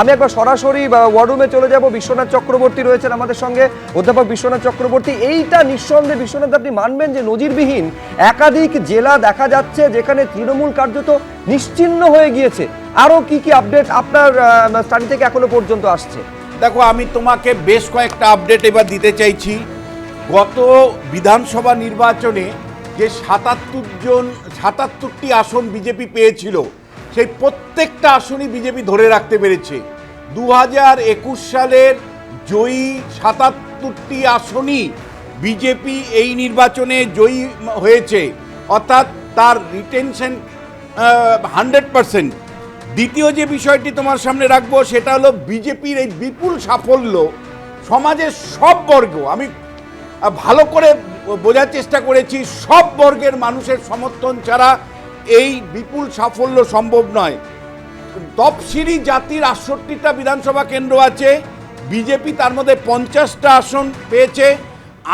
আমি একবার সরাসরি ওয়ার রুমে চলে যাব। বিশ্বনাথ চক্রবর্তী রয়েছেন আমাদের সঙ্গে, অধ্যাপক বিশ্বনাথ চক্রবর্তী। এইটা নিঃসন্দেহে বিশ্বনাথ আপনি মানবেন যে নজিরবিহীন একাধিক জেলা দেখা যাচ্ছে যেখানে তৃণমূল কার্যত নিশ্চিহ্ন হয়ে গিয়েছে। আরো কি কি আপডেট আপনার স্টাডি থেকে এখনো পর্যন্ত আসছে? দেখো, আমি তোমাকে বেশ কয়েকটা আপডেট এবার দিতে চাইছি। গত বিধানসভা নির্বাচনে যে ৭৭টি আসন বিজেপি পেয়েছিল, সেই প্রত্যেকটা আসনই বিজেপি ধরে রাখতে পেরেছে। 2021 সালের জয়ী ৭৭টি আসনই বিজেপি এই নির্বাচনে জয়ী হয়েছে, অর্থাৎ তার রিটেনশন 100%। দ্বিতীয় যে বিষয়টি তোমার সামনে রাখবো সেটা হলো বিজেপির এই বিপুল সাফল্য সমাজের সব বর্গ, আমি ভালো করে বোঝার চেষ্টা করেছি, সব বর্গের মানুষের সমর্থন ছাড়া এই বিপুল সাফল্য সম্ভব নয়। তফসিলি জাতির ৬৮টা বিধানসভা কেন্দ্র আছে, বিজেপি তার মধ্যে 50টা আসন পেয়েছে,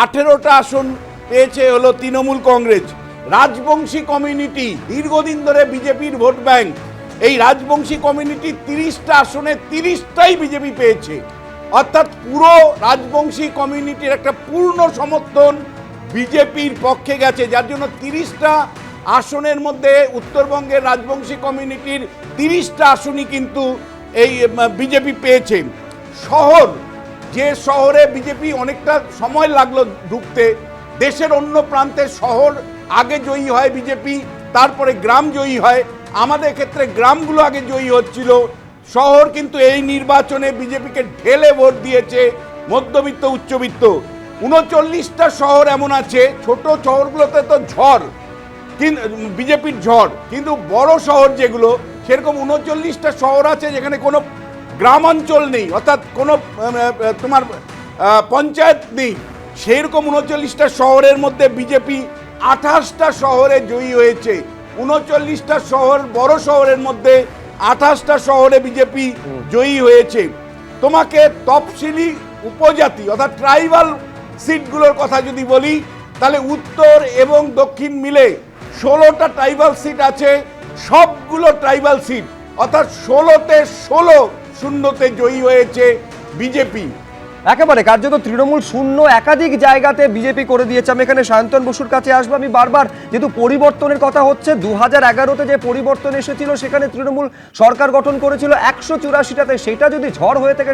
18টা আসন পেয়েছে হলো তৃণমূল কংগ্রেস। রাজবংশী কমিউনিটি দীর্ঘদিন ধরে বিজেপির ভোট ব্যাংক, এই রাজবংশী কমিউনিটি 30টা আসনে 30টাই বিজেপি পেয়েছে, অর্থাৎ পুরো রাজবংশী কমিউনিটির একটা পূর্ণ সমর্থন বিজেপির পক্ষে গেছে, যার জন্য 30টা আসনের মধ্যে উত্তরবঙ্গের রাজবংশী কমিউনিটির 30টা আসনই কিন্তু এই বিজেপি পেয়েছে। শহর, যে শহরে বিজেপি অনেকটা সময় লাগলো ঢুকতে, দেশের অন্য প্রান্তের শহর আগে জয়ী হয় বিজেপি, তারপরে গ্রাম জয়ী হয়। আমাদের ক্ষেত্রে গ্রামগুলো আগে জয়ী হচ্ছিল, শহর কিন্তু এই নির্বাচনে বিজেপিকে ঢেলে ভোট দিয়েছে মধ্যবিত্ত উচ্চবিত্ত। 39টা শহর এমন আছে, ছোট শহরগুলোতে তো ঝড়, বিজেপির ঝড়, কিন্তু বড় শহর যেগুলো, সেরকম 39টা শহর আছে যেখানে কোনো গ্রামাঞ্চল নেই, অর্থাৎ কোনো তোমার পঞ্চায়েত নেই। সেরকম 39টা শহরের মধ্যে বিজেপি 28টা শহরে জয়ী হয়েছে। 39টা শহর বড় শহরের মধ্যে 28টা শহরে বিজেপি জয়ী হয়েছে। তোমাকে তফসিলি উপজাতি অর্থাৎ ট্রাইবাল সিটগুলোর কথা যদি বলি, তাহলে উত্তর এবং দক্ষিণ মিলে 16টা ট্রাইবাল সিট আছে, সবগুলো ট্রাইবাল সিট, অর্থাৎ 16তে 16 শূন্যতে জয়ী হয়েছে বিজেপি। একেবারে কার্যত তৃণমূল শূন্য একাধিক জায়গাতে বিজেপি করে দিয়েছে। আমি এখানে সায়ন্তন বসুর কাছে আসবো। আমি বারবার যেহেতু পরিবর্তনের কথা হচ্ছে, 2011-তে যে পরিবর্তন এসেছিল সেখানে তৃণমূল সরকার গঠন করেছিল 184টাতে, সেটা যদি ঝড় হয়ে থাকে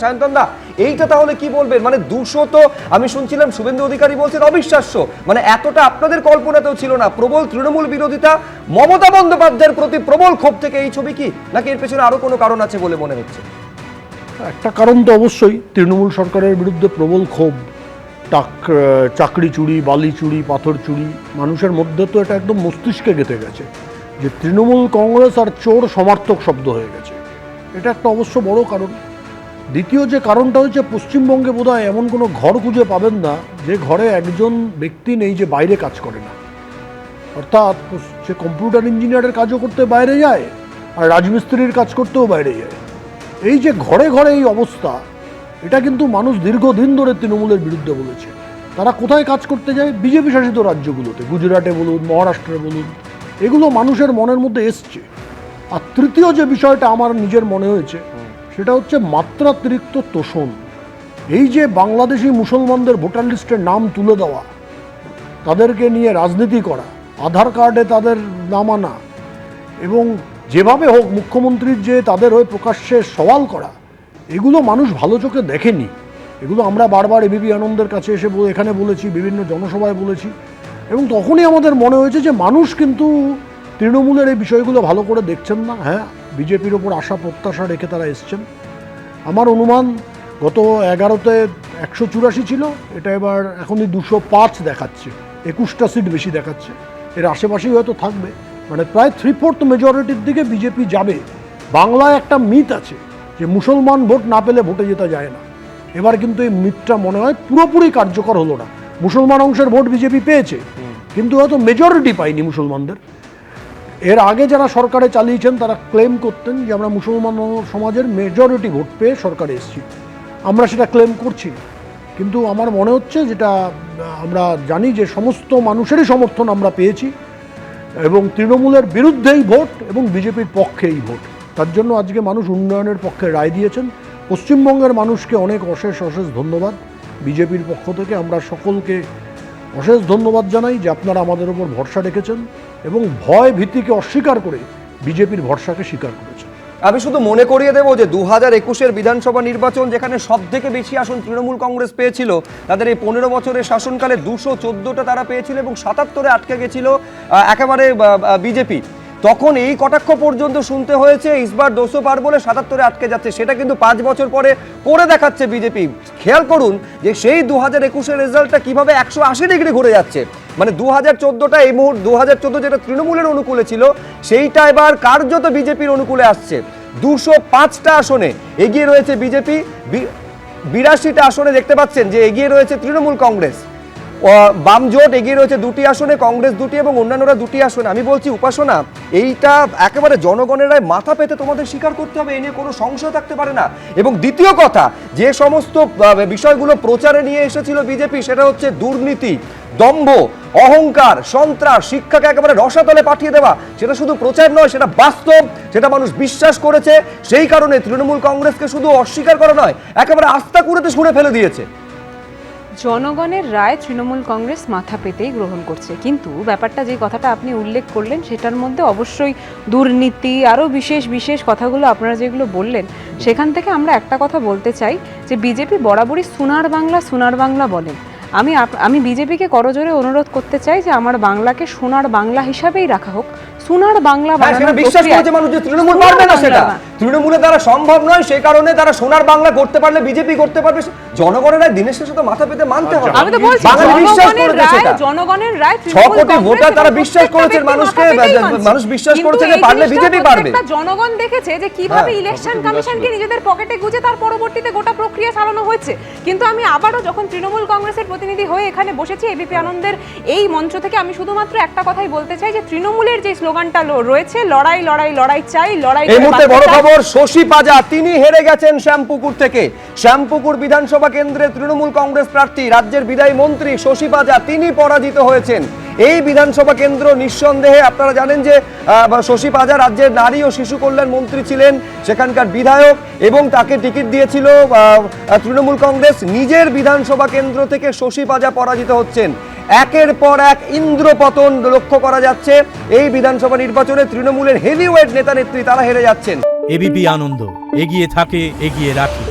সায়ন্তন দা, এইটা তাহলে কি বলবেন? মানে 200 তো আমি শুনছিলাম শুভেন্দু অধিকারী বলছেন অবিশ্বাস্য, মানে এতটা আপনাদের কল্পনাতেও ছিল না। প্রবল তৃণমূল বিরোধিতা, মমতা বন্দ্যোপাধ্যায়ের প্রতি প্রবল ক্ষোভ থেকে এই ছবি কি, নাকি এর পেছনে আরো কোনো কারণ আছে বলে মনে হচ্ছে? একটা কারণ তো অবশ্যই তৃণমূল সরকারের বিরুদ্ধে প্রবল ক্ষোভ, চাকরি চুরি, বালি চুরি, পাথর চুরি, মানুষের মধ্যে তো এটা একদম মস্তিষ্কে গেঁথে গেছে যে তৃণমূল কংগ্রেস আর চোর সমার্থক শব্দ হয়ে গেছে। এটা একটা অবশ্য বড় কারণ। দ্বিতীয় যে কারণটা হচ্ছে, পশ্চিমবঙ্গে বোধহয় এমন কোনো ঘর খুঁজে পাবেন না যে ঘরে একজন ব্যক্তি নেই যে বাইরে কাজ করে না। অর্থাৎ সে কম্পিউটার ইঞ্জিনিয়ারের কাজও করতে বাইরে যায়, আর রাজমিস্ত্রির কাজ করতেও বাইরে যায়। এই যে ঘরে ঘরে এই অবস্থা, এটা কিন্তু মানুষ দীর্ঘদিন ধরে তৃণমূলের বিরুদ্ধে বলেছে। তারা কোথায় কাজ করতে যায়? বিজেপি শাসিত রাজ্যগুলোতে, গুজরাটে বলুন, মহারাষ্ট্রে বলুন, এগুলো মানুষের মনের মধ্যে এসছে। আর তৃতীয় যে বিষয়টা আমার নিজের মনে হয়েছে, সেটা হচ্ছে মাত্রাতিরিক্ত তোষণ। এই যে বাংলাদেশি মুসলমানদের ভোটার লিস্টের নাম তুলে দেওয়া, তাদেরকে নিয়ে রাজনীতি করা, আধার কার্ডে তাদের নাম আনা, এবং যেভাবে হোক মুখ্যমন্ত্রীর যে তাদের হয়ে প্রকাশ্যে সওয়াল করা, এগুলো মানুষ ভালো চোখে দেখেনি। এগুলো আমরা বারবার এবিপি আনন্দের কাছে এসে এখানে বলেছি, বিভিন্ন জনসভায় বলেছি, এবং তখনই আমাদের মনে হয়েছে যে মানুষ কিন্তু তৃণমূলের এই বিষয়গুলো ভালো করে দেখছেন না। হ্যাঁ, বিজেপির ওপর আশা প্রত্যাশা রেখে তারা এসছেন। আমার অনুমান গত 11তে 184 ছিল, এটা এবার এখনই 205 দেখাচ্ছে, 21টা সিট বেশি দেখাচ্ছে। এর আশেপাশেই হয়তো থাকবে, মানে প্রায় 3/4 মেজরিটির দিকে বিজেপি যাবে। বাংলায় একটা মিথ আছে যে মুসলমান ভোট না পেলে ভোটে যেতে যায় না। এবার কিন্তু এই মিথটা মনে হয় পুরোপুরি কার্যকর হলো না। মুসলমান অংশের ভোট বিজেপি পেয়েছে, কিন্তু হয়তো মেজরিটি পায়নি মুসলমানদের। এর আগে যারা সরকারে চালিয়েছেন তারা ক্লেম করতেন যে আমরা মুসলমান সমাজের মেজরিটি ভোট পেয়ে সরকারে এসেছি। আমরা সেটা ক্লেম করছি, কিন্তু আমার মনে হচ্ছে, যেটা আমরা জানি, যে সমস্ত মানুষেরই সমর্থন আমরা পেয়েছি, এবং তৃণমূলের বিরুদ্ধেই ভোট এবং বিজেপির পক্ষেই ভোট। তার জন্য আজকে মানুষ উন্নয়নের পক্ষে রায় দিয়েছেন। পশ্চিমবঙ্গের মানুষকে অনেক অশেষ ধন্যবাদ। বিজেপির পক্ষ থেকে আমরা সকলকে অশেষ ধন্যবাদ জানাই যে আপনারা আমাদের উপর ভরসা রেখেছেন এবং ভয় ভীতিকে অস্বীকার করে বিজেপির ভরসাকে স্বীকার করেছেন। আমি শুধু মনে করিয়ে দেবো যে 2021-এর বিধানসভা নির্বাচন যেখানে সব থেকে বেশি আসন তৃণমূল কংগ্রেস পেয়েছিল, তাদের এই 15 বছরের শাসনকালে 214টা তারা পেয়েছিল এবং 77-এ আটকে গেছিল একেবারে বিজেপি। তখন এই কটাক্ষ পর্যন্ত শুনতে হয়েছে ইসবার 200 পার বলে 77-এ আটকে যাচ্ছে, সেটা কিন্তু 5 বছর পরে করে দেখাচ্ছে বিজেপি। খেয়াল করুন যে সেই 2021-এর রেজাল্টটা কিভাবে 180 ডিগ্রি ঘুরে যাচ্ছে। মানে 2014টা এই মুহূর্তে 2014 যেটা তৃণমূলের অনুকূলে ছিল সেইটা এবার কার্যত বিজেপির অনুকূলে আসছে। 205টা আসনে এগিয়ে রয়েছে বিজেপি, 82টা আসনে দেখতে পাচ্ছেন যে এগিয়ে রয়েছে তৃণমূল কংগ্রেস। বাম জোট এগিয়ে রয়েছে 2টি আসনে, কংগ্রেস 2টি এবং অন্যান্যরা 2টি আসনে। আমি বলছি উপাসনা, এইটা একেবারে জনগণের রায় মাথা পেতে তোমাদের স্বীকার করতে হবে, এ নিয়ে কোনো সংশয় থাকতে পারে না। এবং দ্বিতীয় কথা, যে সমস্ত বিষয়গুলো প্রচারে নিয়ে এসেছিল বিজেপি, সেটা হচ্ছে দুর্নীতি, দম্ভ, অহংকার, সন্ত্রাস, শিক্ষাকে একেবারে রসাতলে পাঠিয়ে দেওয়া। সেটা শুধু প্রচার নয়, সেটা বাস্তব, সেটা মানুষ বিশ্বাস করেছে। সেই কারণে তৃণমূল কংগ্রেসকে শুধু অস্বীকার করা নয়, একেবারে আস্থা কুড়েতে ছুঁড়ে ফেলে দিয়েছে। জনগণের রায় তৃণমূল কংগ্রেস মাথা পেতেই গ্রহণ করছে, কিন্তু ব্যাপারটা যে কথাটা আপনি উল্লেখ করলেন সেটার মধ্যে অবশ্যই দুর্নীতি, আরও বিশেষ কথাগুলো আপনারা যেগুলো বললেন, সেখান থেকে আমরা একটা কথা বলতে চাই যে বিজেপি বরাবরই সোনার বাংলা বলেন। আমি বিজেপিকে করজোরে অনুরোধ করতে চাই যে আমার বাংলাকে সোনার বাংলা হিসাবেই রাখা হোক। সোনার বাংলা বিশ্বাস করেছে মানুষ যে তৃণমূল পারবে না, সেটা তৃণমূলের দ্বারা সম্ভব নয়, সেই কারণে তারা সোনার বাংলা করতে পারলে বিজেপি করতে পারবে। জনগণের দিনের শেষে তো মাথা পেতে মানতে হবে। আমি তো বলছি জনগণের রায় 6 কোটি ভোটার তারা বিশ্বাস করেছেন মানুষকে, মানুষ বিশ্বাস করেছে যে পারলে বিজেপি পারবে। জনগণ দেখেছে যে কিভাবে ইলেকশন কমিশনকে নিজেদের পকেটে গুজে তার পরবর্তীতে গোটা প্রক্রিয়া চালানো হয়েছে। কিন্তু আমি আবারও যখন তৃণমূল কংগ্রেসের প্রতিনিধি হয়ে এখানে বসেছি এবিপি আনন্দের এই মঞ্চ থেকে, আমি শুধুমাত্র একটা কথাই বলতে চাই যে তৃণমূলের যে স্লোগানটা রয়েছে, লড়াই চাই, লড়াই। এই মুহূর্তে বড় খবর, শশী পাজা তিনি হেরে গেছেন শ্যামপুকুর থেকে। শ্যামপুকুর বিধানসভা কেন্দ্রে তৃণমূল কংগ্রেস প্রার্থী রাজ্যের বিদায়ী মন্ত্রী শশী পাজা তিনি পরাজিত হয়েছেন। এই বিধানসভা কেন্দ্র নিঃসন্দেহে আপনারা জানেন যে শশী পাজা রাজ্যের নারী ও শিশু কল্যাণ মন্ত্রী ছিলেন, সেখানকার বিধায়ক, এবং তাকে টিকিট দিয়েছিল তৃণমূল কংগ্রেস। নিজের বিধানসভা কেন্দ্র থেকে শশী পাজা পরাজিত হচ্ছেন। একের পর এক ইন্দ্রপতন লক্ষ্য করা যাচ্ছে। এই বিধানসভা নির্বাচনে তৃণমূলের হেভিওয়েট নেতা নেত্রী তারা হেরে যাচ্ছেন। এবিপি আনন্দ, এগিয়ে থাকে, এগিয়ে রাখে।